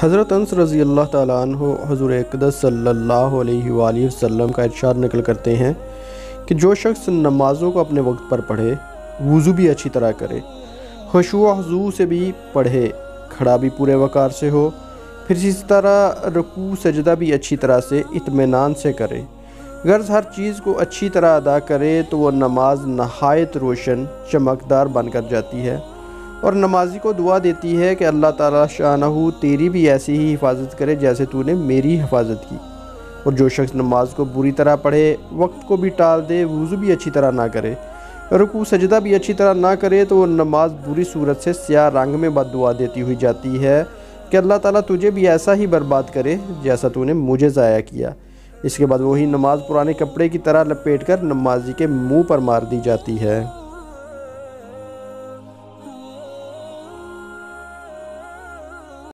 حضرت انس رضی اللہ تعالیٰ عنہ حضور اقدس صلی اللہ علیہ وآلہ وسلم کا ارشاد نقل کرتے ہیں کہ جو شخص نمازوں کو اپنے وقت پر پڑھے، وضو بھی اچھی طرح کرے، خشوع و خضوع سے بھی پڑھے، کھڑا بھی پورے وقار سے ہو، پھر اسی طرح رکوع سجدہ بھی اچھی طرح سے اطمینان سے کرے، غرض ہر چیز کو اچھی طرح ادا کرے تو وہ نماز نہایت روشن چمکدار بن کر جاتی ہے، اور نمازی کو دعا دیتی ہے کہ اللہ تعالیٰ شانہ تیری بھی ایسی ہی حفاظت کرے جیسے تو نے میری حفاظت کی۔ اور جو شخص نماز کو بری طرح پڑھے، وقت کو بھی ٹال دے، وضو بھی اچھی طرح نہ کرے، رکوع سجدہ بھی اچھی طرح نہ کرے، تو وہ نماز بری صورت سے سیاہ رنگ میں بد دعا دیتی ہوئی جاتی ہے کہ اللہ تعالیٰ تجھے بھی ایسا ہی برباد کرے جیسا تو نے مجھے ضائع کیا۔ اس کے بعد وہی نماز پرانے کپڑے کی طرح لپیٹ کر نمازی کے منہ پر مار دی جاتی ہے۔